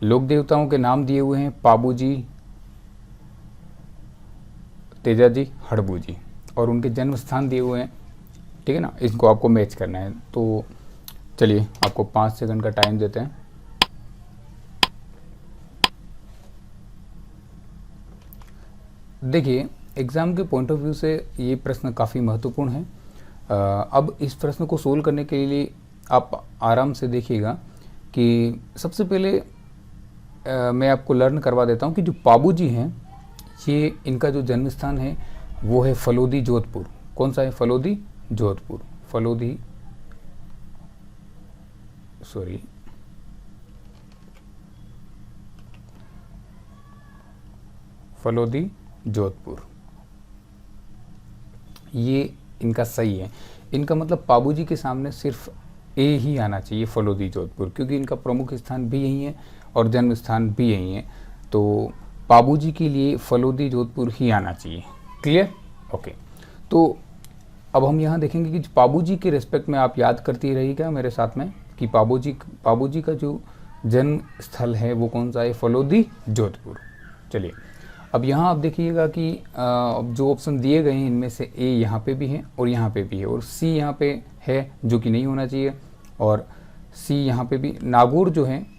लोक देवताओं के नाम दिए हुए हैं पाबूजी, तेजाजी, हड़बूजी, और उनके जन्म स्थान दिए हुए हैं। ठीक है ना, इसको आपको मैच करना है। तो चलिए आपको 5 सेकंड का टाइम देते हैं। देखिए, एग्ज़ाम के पॉइंट ऑफ व्यू से ये प्रश्न काफ़ी महत्वपूर्ण है। अब इस प्रश्न को सोल्व करने के लिए आप आराम से देखिएगा कि सबसे पहले मैं आपको लर्न करवा देता हूँ कि जो पाबूजी हैं, ये इनका जो जन्म स्थान है वो है फलोदी, जोधपुर। कौन सा है? फलोदी, जोधपुर। फलोदी, जोधपुर, ये इनका सही है। इनका मतलब पाबूजी के सामने सिर्फ ए ही आना चाहिए, फलोदी, जोधपुर, क्योंकि इनका प्रमुख स्थान भी यही है और जन्म स्थान भी यही है। तो पाबूजी के लिए फलोदी, जोधपुर ही आना चाहिए। क्लियर? ओके। तो अब हम यहाँ देखेंगे कि पाबूजी के रेस्पेक्ट में आप याद करती रहिएगा मेरे साथ में कि पाबूजी का जो जन्म स्थल है वो कौन सा है? फलोदी, जोधपुर। चलिए, अब यहाँ आप देखिएगा कि जो ऑप्शन दिए गए हैं इनमें से ए यहाँ पे भी है और यहाँ पे भी है, और सी यहाँ पे है जो कि नहीं होना चाहिए, और सी यहाँ पे भी। नागौर जो है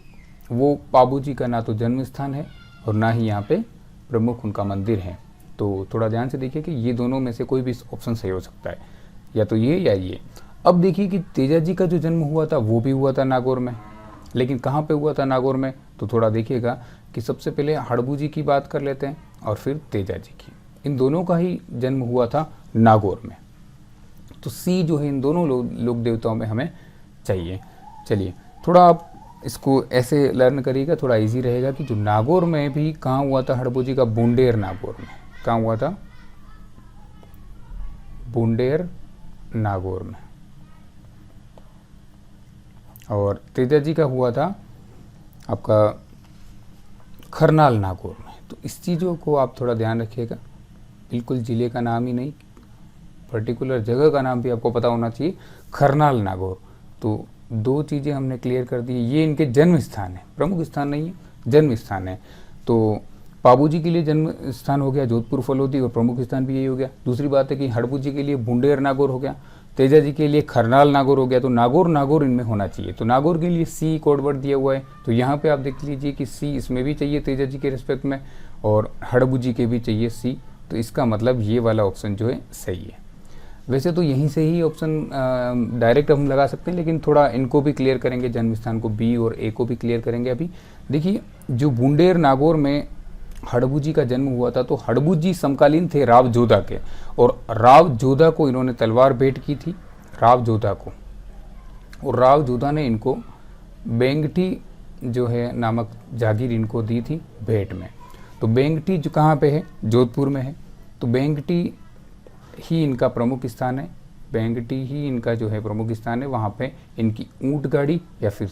वो पाबूजी का ना तो जन्म स्थान है और ना ही यहाँ पे प्रमुख उनका मंदिर है। तो थोड़ा ध्यान से देखिए कि ये दोनों में से कोई भी ऑप्शन सही हो सकता है, या तो ये या ये। अब देखिए कि तेजाजी का जो जन्म हुआ था वो भी हुआ था नागौर में, लेकिन कहाँ पे हुआ था नागौर में? तो थोड़ा देखिएगा कि सबसे पहले हड़बूजी की बात कर लेते हैं और फिर तेजाजी की। इन दोनों का ही जन्म हुआ था नागौर में। तो सी जो है इन दोनों लोक देवताओं में हमें चाहिए। चलिए, थोड़ा आप इसको ऐसे लर्न करिएगा, थोड़ा इजी रहेगा कि जो नागौर में भी कहाँ हुआ था हड़बूजी का? बुंडेर नागौर में। कहाँ हुआ था? बुंडेर नागौर में। और तेजाजी का हुआ था आपका खरनाल नागौर में। तो इस चीज़ों को आप थोड़ा ध्यान रखिएगा, बिल्कुल ज़िले का नाम ही नहीं, पर्टिकुलर जगह का नाम भी आपको पता होना चाहिए, खरनाल नागौर। तो 2 चीज़ें हमने क्लियर कर दी। ये इनके जन्म स्थान है, प्रमुख स्थान नहीं है, जन्म स्थान है। तो पाबूजी के लिए जन्म स्थान हो गया जोधपुर, फलोदी, और प्रमुख स्थान भी यही हो गया। दूसरी बात है कि हड़बूजी के लिए बुंडेर नागौर हो गया, तेजाजी के लिए खरनाल नागौर हो गया। तो नागौर इनमें होना चाहिए। तो नागौर के लिए सी कोडवर्ड दिया हुआ है, तो यहाँ पे आप देख लीजिए कि सी इसमें भी चाहिए तेजाजी के रिस्पेक्ट में, और हड़बूजी के भी चाहिए सी। तो इसका मतलब ये वाला ऑप्शन जो है सही है। वैसे तो यहीं से ही ऑप्शन डायरेक्ट हम लगा सकते हैं, लेकिन थोड़ा इनको भी क्लियर करेंगे, जन्म स्थान को, बी और ए को भी क्लियर करेंगे अभी। देखिए, जो बुंडेर नागौर में हड़बूजी का जन्म हुआ था, तो हड़बूजी समकालीन थे राव जोधा के, और राव जोधा को इन्होंने तलवार भेंट की थी, राव जोधा को, और राव जोधा ने इनको बेंगटी जो है नामक जागीर इनको दी थी भेंट में। तो बेंगटी जो कहाँ पे है? जोधपुर में है। तो बेंगटी ही इनका प्रमुख स्थान है, बेंगटी ही इनका जो है प्रमुख स्थान है। वहाँ पे इनकी ऊँट गाड़ी या फिर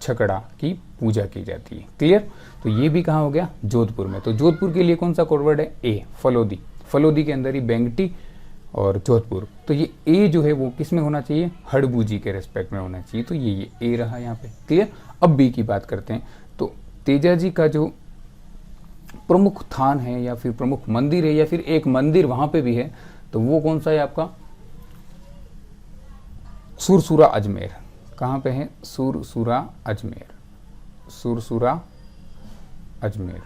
छकड़ा की पूजा की जाती है। क्लियर? तो ये भी कहाँ हो गया? जोधपुर में। तो जोधपुर के लिए कौन सा कोडवर्ड है? ए, फलोदी। फलोदी के अंदर ही बेंगटी और जोधपुर। तो ये ए जो है वो किस में होना चाहिए? हड़बूजी के रेस्पेक्ट में होना चाहिए। तो ये ए रहा यहाँ पे। क्लियर? अब बी की बात करते हैं। तो तेजाजी का जो प्रमुख थान है या फिर प्रमुख मंदिर है, या फिर एक मंदिर वहां पे भी है, तो वो कौन सा है आपका? सुरसुरा अजमेर। कहाँ पे है? सुरसुरा अजमेर। सुरसुरा अजमेर,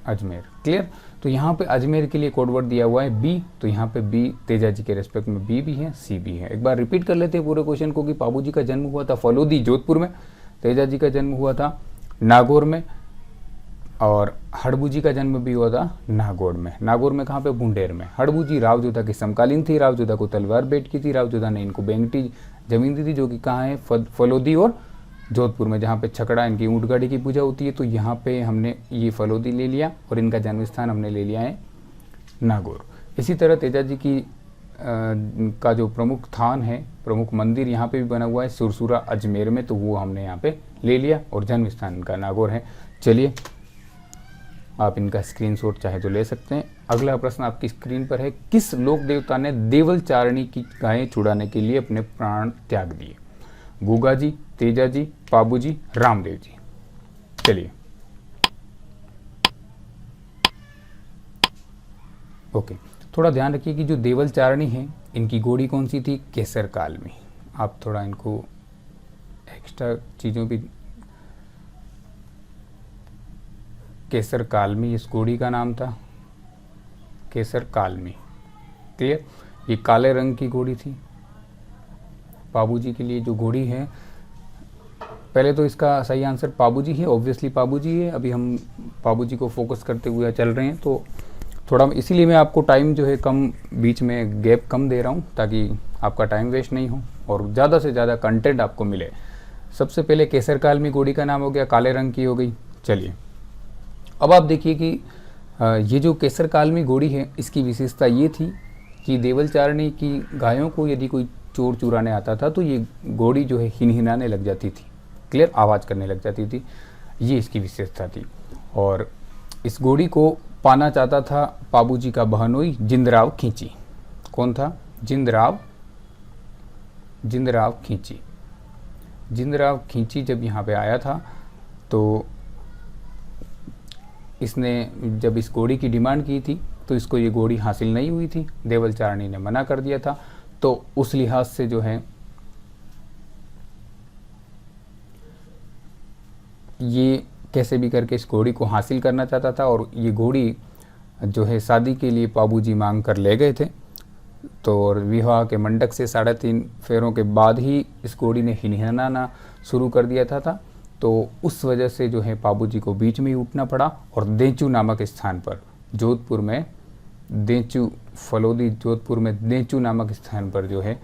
अजमेर। क्लियर? तो यहाँ पे अजमेर के लिए कोडवर्ड दिया हुआ है बी। तो यहाँ पे बी, तेजाजी के रेस्पेक्ट में बी भी है, सी भी है। एक बार रिपीट कर लेते हैं पूरे क्वेश्चन को कि पाबूजी का जन्म हुआ था फलोदी, जोधपुर में, तेजाजी का जन्म हुआ था नागौर में, और हड़बूजी का जन्म भी हुआ था नागौर में। नागौर में कहाँ पे? बुंडेर में। हड़बूजी राव जोधा के समकालीन थी, राव जोधा को तलवार भेंट की थी, राव जोधा ने इनको बेंगटी जमीन दी थी, जो कि कहाँ है? फलोदी और जोधपुर में, जहाँ पे छकड़ा इनकी ऊँट गाड़ी की पूजा होती है। तो यहाँ पे हमने ये फलोदी ले लिया और इनका जन्म स्थान हमने ले लिया है नागौर। इसी तरह तेजाजी की का जो प्रमुख थान है, प्रमुख मंदिर यहाँ पे भी बना हुआ है सुरसुरा अजमेर में, तो वो हमने यहाँ पे ले लिया, और जन्म स्थान इनका नागौर है। चलिए, आप इनका स्क्रीनशॉट चाहे तो ले सकते हैं। अगला प्रश्न आपकी स्क्रीन पर है, किस लोक देवता ने देवल चारणी की गायें छुड़ाने के लिए अपने प्राण त्याग दिए? गुगा जी, तेजा जी, पाबू जी, रामदेव जी। चलिए ओके, थोड़ा ध्यान रखिए कि जो देवल चारणी है इनकी घोड़ी कौन सी थी, केसर काल में। आप थोड़ा इनको एक्स्ट्रा चीज़ों भी, केसर काल में इस घोड़ी का नाम था, केसर काल में। क्लियर, ये काले रंग की घोड़ी थी। पाबू जी के लिए जो घोड़ी है, पहले तो इसका सही आंसर पाबू जी है, ऑब्वियसली पाबू जी है। अभी हम पाबू जी को फोकस करते हुए चल रहे हैं, तो थोड़ा इसीलिए मैं आपको टाइम जो है कम, बीच में गैप कम दे रहा हूँ ताकि आपका टाइम वेस्ट नहीं हो और ज़्यादा से ज़्यादा कंटेंट आपको मिले। सबसे पहले केसर काल में घोड़ी का नाम हो गया, काले रंग की हो गई। चलिए अब आप देखिए कि ये जो केसर काल में घोड़ी है, इसकी विशेषता ये थी कि देवल चारणी की गायों को यदि कोई चोर चुराने आता था तो ये घोड़ी जो है हिनहिनाने लग जाती थी, क्लियर, आवाज़ करने लग जाती थी। ये इसकी विशेषता थी। और इस घोड़ी को पाना चाहता था पाबूजी का बहनोई जिंदराव खींची। कौन था? जिंदराव खींची। जिंदराव खींची जब यहाँ पे आया था तो इसने जब इस घोड़ी की डिमांड की थी तो इसको ये घोड़ी हासिल नहीं हुई थी, देवल चारणी ने मना कर दिया था। तो उस लिहाज से जो है ये कैसे भी करके इस घोड़ी को हासिल करना चाहता था और ये घोड़ी जो है शादी के लिए पाबूजी मांग कर ले गए थे। तो और विवाह के मंडक से 3.5 फेरों के बाद ही इस घोड़ी ने हिनहिनाना शुरू कर दिया था। तो उस वजह से जो है पाबूजी को बीच में ही उठना पड़ा और देंचू नामक स्थान पर, जोधपुर में देंचू, फलोदी जोधपुर में देंचू नामक स्थान पर जो है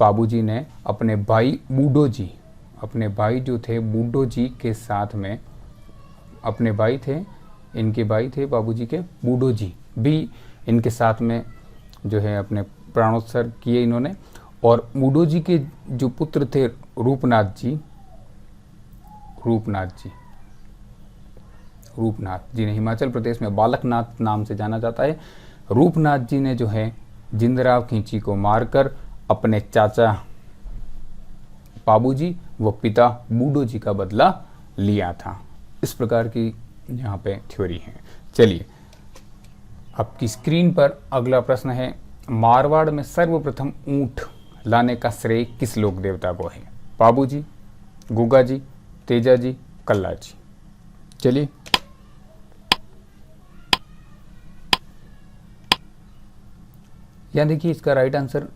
पाबूजी ने अपने भाई बूढ़ो जी, अपने भाई जो थे बूढ़ो जी के साथ में, अपने भाई थे, इनके भाई थे बाबूजी के, बूढ़ो जी भी इनके साथ में जो है अपने प्राणोत्सर्ग किए इन्होंने। और बूढ़ो जी के जो पुत्र थे रूपनाथ जी ने, हिमाचल प्रदेश में बालकनाथ नाम से जाना जाता है, रूपनाथ जी ने जो है जिंदराव खींची को मारकर अपने चाचा पाबूजी व पिता बूढ़ो जी का बदला लिया था। इस प्रकार की यहाँ पे थ्योरी है। चलिए आपकी स्क्रीन पर अगला प्रश्न है, मारवाड़ में सर्वप्रथम ऊंट लाने का श्रेय किस लोक देवता को है? पाबूजी, गुगा जी, तेजा जी, कल्ला जी। चलिए यहाँ देखिए इसका राइट आंसर,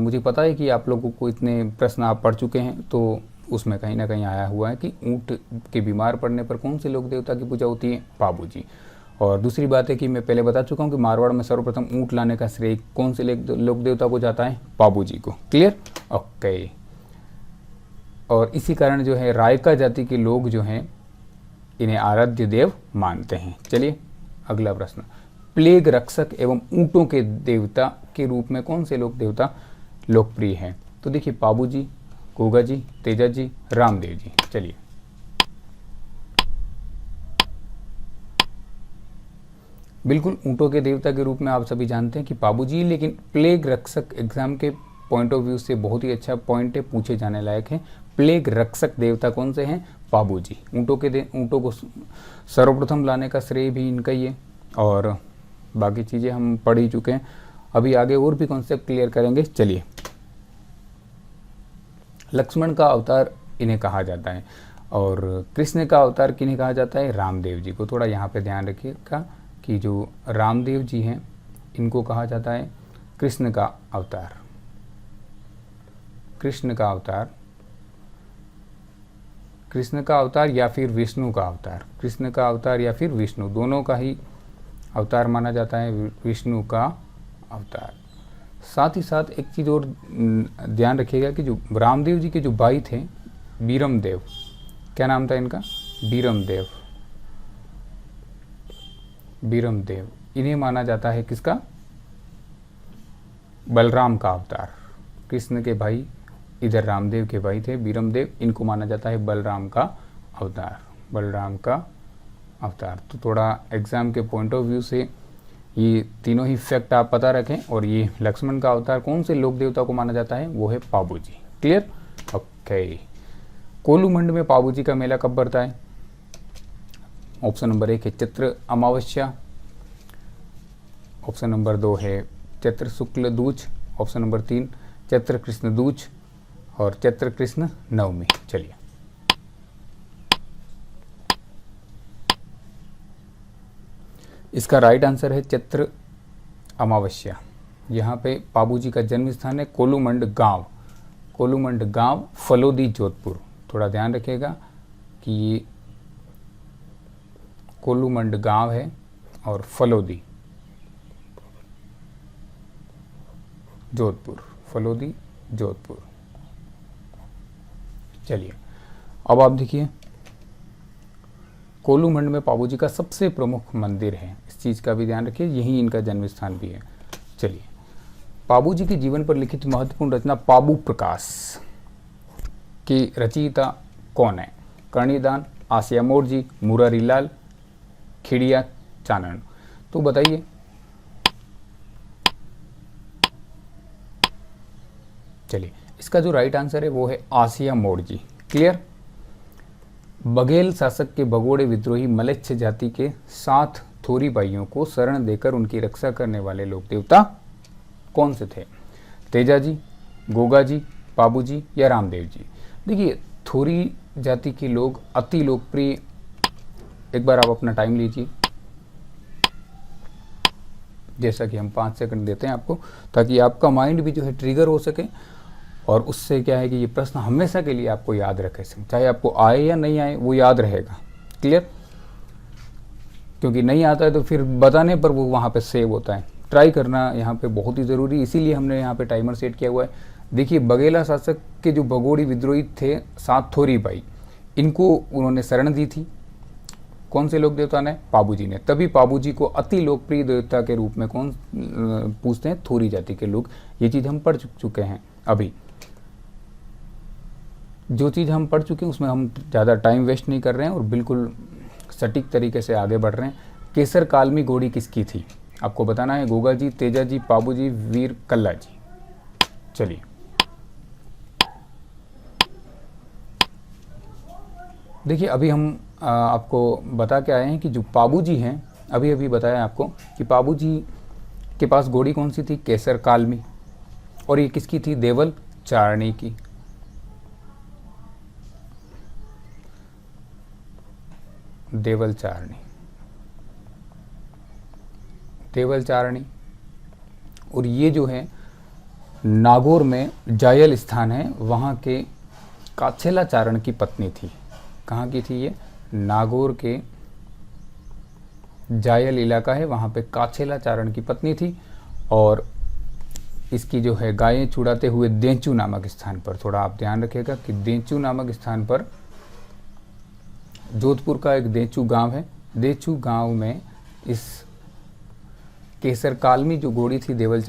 मुझे पता है कि आप लोगों को इतने प्रश्न आप पढ़ चुके हैं तो उसमें कहीं ना कहीं आया हुआ है कि ऊँट के बीमार पड़ने पर कौन से लोक देवता की पूजा होती है? पाबूजी। और दूसरी बात है कि मैं पहले बता चुका हूँ कि मारवाड़ में सर्वप्रथम ऊँट लाने का श्रेय कौन से लोक देवता को जाता है? पाबूजी को। क्लियर? ओके। और इसी कारण जो है रायका जाति के लोग जो हैं इन्हें आराध्य देव मानते हैं। चलिए अगला प्रश्न, प्लेग रक्षक एवं ऊँटों के देवता के रूप में कौन से लोक देवता लोकप्रिय हैं? तो देखिए पाबूजी, गुगा जी, तेजा जी, रामदेव जी। चलिए बिल्कुल ऊँटों के देवता के रूप में आप सभी जानते हैं कि पाबूजी, लेकिन प्लेग रक्षक एग्जाम के पॉइंट ऑफ व्यू से बहुत ही अच्छा पॉइंट है, पूछे जाने लायक है। प्लेग रक्षक देवता कौन से हैं? पाबूजी। ऊँटों को सर्वप्रथम लाने का श्रेय भी इनका ही है और बाकी चीज़ें हम पढ़ ही चुके हैं। अभी आगे और भी कॉन्सेप्ट क्लियर करेंगे। चलिए लक्ष्मण का अवतार इन्हें कहा जाता है और कृष्ण का अवतार किन्हें कहा जाता है? रामदेव जी को। थोड़ा यहाँ पे ध्यान रखिएगा कि जो रामदेव जी हैं इनको कहा जाता है कृष्ण का अवतार। कृष्ण का अवतार या फिर विष्णु का अवतार। कृष्ण का अवतार या फिर विष्णु, दोनों का ही अवतार माना जाता है, विष्णु का अवतार। साथ ही साथ एक चीज़ और ध्यान रखिएगा कि जो रामदेव जी के जो भाई थे बीरमदेव, क्या नाम था इनका? बीरमदेव, इन्हें माना जाता है किसका? बलराम का अवतार। कृष्ण के भाई इधर रामदेव के भाई थे बीरमदेव, इनको माना जाता है बलराम का अवतार। तो थोड़ा एग्जाम के पॉइंट ऑफ व्यू से ये तीनों ही फैक्ट आप पता रखें। और ये लक्ष्मण का अवतार कौन से लोक देवता को माना जाता है? वो है Pabuji. Clear? Okay. Okay. Kolumand में पाबूजी का मेला कब पड़ता है? ऑप्शन नंबर 1 है चैत्र अमावस्या, ऑप्शन नंबर 2 है चैत्र शुक्ल दूज, ऑप्शन नंबर 3 चैत्र कृष्ण दूज और चैत्र कृष्ण नवमी। चलिए, इसका राइट आंसर है चैत्र अमावस्या। यहाँ पे पाबूजी का जन्म स्थान है कोलूमंड गांव, कोलूमंड गांव, फलोदी, जोधपुर। थोड़ा ध्यान रखिएगा कि ये कोलूमंड गांव है और फलोदी, जोधपुर, फलोदी, जोधपुर। चलिए, अब आप देखिए, कोलूमंड में पाबूजी का सबसे प्रमुख मंदिर है, इस चीज़ का भी ध्यान रखिए, यही इनका जन्म स्थान भी है। चलिए, पाबूजी के जीवन पर लिखित महत्वपूर्ण रचना पाबू प्रकाश की रचयिता कौन है? कर्णीदान, आसिया मोर्जी, मुरारीलाल, खिड़िया चानन। तो बताइए। चलिए, इसका जो राइट आंसर है वो है आसिया मोर्जी। क्लियर? बघेल शासक के भगोड़े विद्रोही मलेच्छ जाति के 7 थोरी भाइयों को शरण देकर उनकी रक्षा करने वाले लोक देवता कौन से थे? तेजाजी, गोगाजी, पाबूजी या रामदेव जी? देखिए, थोरी जाति के लोग अति लोकप्रिय, एक बार आप अपना टाइम लीजिए, जैसा कि हम 5 सेकंड देते हैं आपको, ताकि आपका माइंड भी जो है ट्रिगर हो सके, और उससे क्या है कि ये प्रश्न हमेशा के लिए आपको याद रखे, चाहे आपको आए या नहीं आए वो याद रहेगा। क्लियर? क्योंकि नहीं आता है तो फिर बताने पर वो वहाँ पे सेव होता है। ट्राई करना यहाँ पे बहुत ही ज़रूरी, इसीलिए हमने यहाँ पे टाइमर सेट किया हुआ है। देखिए, बघेला शासक के जो भगोड़ी विद्रोही थे 7 थोरी भाई, इनको उन्होंने शरण दी थी। कौन से लोक देवता ने? पाबूजी ने। तभी पाबूजी को अति लोकप्रिय देवता के रूप में कौन पूछते हैं? थोरी जाति के लोग। ये चीज़ हम पढ़ चुके हैं। अभी जो चीज़ हम पढ़ चुके हैं उसमें हम ज़्यादा टाइम वेस्ट नहीं कर रहे हैं और बिल्कुल सटीक तरीके से आगे बढ़ रहे हैं। केसर कालमी घोड़ी किसकी थी? आपको बताना है। गोगा जी, तेजा जी, पाबूजी, वीर कल्ला जी। चलिए, देखिए, अभी हम आपको बता के आए हैं कि जो पाबूजी हैं, अभी अभी बताया आपको कि पाबूजी के पास घोड़ी कौन सी थी? केसर कालमी। और ये किसकी थी? देवल चारणी की। देवल चारणी, देवल चारणी। और ये जो है नागौर में जायल स्थान है, वहाँ के काछेला चारण की पत्नी थी। कहाँ की थी ये? नागौर के जायल इलाका है, वहाँ पे काछेला चारण की पत्नी थी। और इसकी जो है गायें छुड़ाते हुए देंचू नामक स्थान पर, थोड़ा आप ध्यान रखिएगा कि देंचू नामक स्थान पर, जोधपुर का एक देंचू गांव है, देंचू गांव में इस केसर कालमी जो घोड़ी थी देवल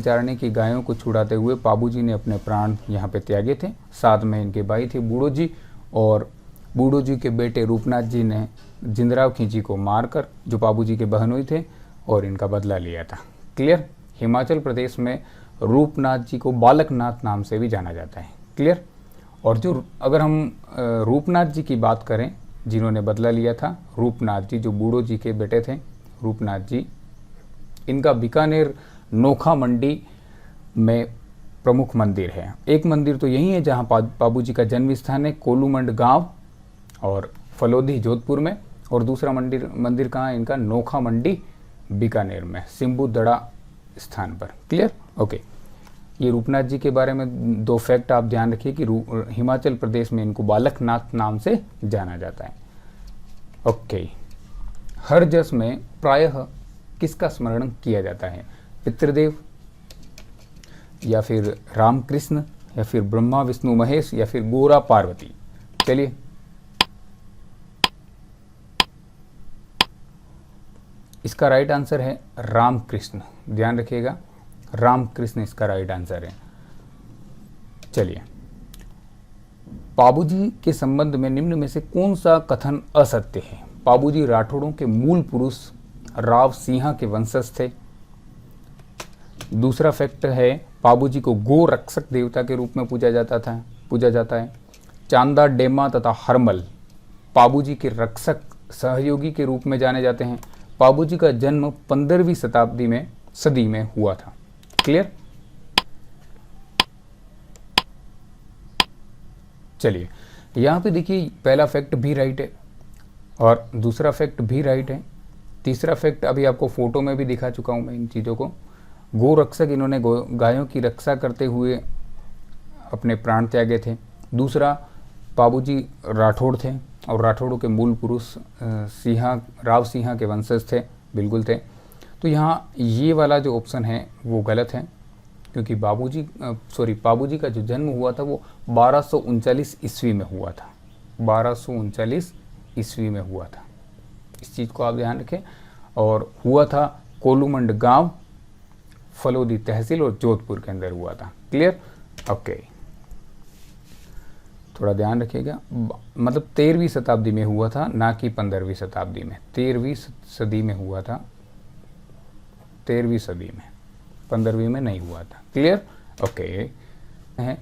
चारणी की गायों को छुड़ाते हुए पाबूजी ने अपने प्राण यहाँ पे त्यागे थे। साथ में इनके भाई थे बूढ़ो जी, और बूढ़ो जी के बेटे रूपनाथ जी ने जिंदराव खींची को मारकर, जो पाबूजी के बहनोई थे, और इनका बदला लिया था। क्लियर? हिमाचल प्रदेश में रूपनाथ जी को बालकनाथ नाम से भी जाना जाता है। क्लियर? और जो अगर हम रूपनाथ जी की बात करें, जिन्होंने बदला लिया था, रूपनाथ जी जो बूढ़ो जी के बेटे थे, रूपनाथ जी, इनका बीकानेर नोखा मंडी में प्रमुख मंदिर है। एक मंदिर तो यही है जहाँ पाबूजी का जन्म स्थान है, कोलूमंड गांव और फलोदी जोधपुर में, और दूसरा मंदिर कहाँ है इनका? नोखा मंडी बीकानेर में, सिम्बू दड़ा स्थान पर। क्लियर? ओके। ये रूपनाथ जी के बारे में 2 फैक्ट आप ध्यान रखिए कि हिमाचल प्रदेश में इनको बालकनाथ नाम से जाना जाता है। ओके। हर जस में प्रायः किसका स्मरण किया जाता है? पितृदेव, या फिर रामकृष्ण, या फिर ब्रह्मा विष्णु महेश, या फिर गोरा पार्वती? चलिए, इसका राइट आंसर है रामकृष्ण। ध्यान रखिएगा, रामकृष्ण इसका राइट आंसर है। चलिए, पाबूजी के संबंध में निम्न में से कौन सा कथन असत्य है? पाबूजी राठौड़ों के मूल पुरुष राव सिंह के वंशज थे, दूसरा फैक्ट है पाबूजी को गो रक्षक देवता के रूप में पूजा जाता है। चांदा, डेमा तथा हरमल पाबूजी के रक्षक सहयोगी के रूप में जाने जाते हैं। पाबूजी का जन्म 15वीं सदी में हुआ था। क्लियर? चलिए यहाँ पे देखिए, पहला फैक्ट भी राइट है और दूसरा फैक्ट भी राइट है। तीसरा फैक्ट अभी आपको फोटो में भी दिखा चुका हूँ मैं इन चीज़ों को। गो रक्षक, इन्होंने गायों की रक्षा करते हुए अपने प्राण त्यागे थे। दूसरा, पाबूजी राठौड़ थे और राठौड़ों के मूल पुरुष राव सिंह के वंशज थे, बिल्कुल थे। तो यहाँ ये वाला जो ऑप्शन है वो गलत है, क्योंकि पाबूजी का जो जन्म हुआ था वो 1239 ईस्वी में हुआ था। 1239 ईस्वी में हुआ था, इस चीज़ को आप ध्यान रखें। और हुआ था कोलूमंड गांव, फलोदी तहसील और जोधपुर के अंदर हुआ था। क्लियर? ओके, थोड़ा ध्यान रखिएगा। मतलब 13वीं शताब्दी में हुआ था, ना कि 15वीं शताब्दी में। 13वीं सदी में हुआ था, 13वीं सदी में, 15वीं में नहीं हुआ था। क्लियर? ओके है।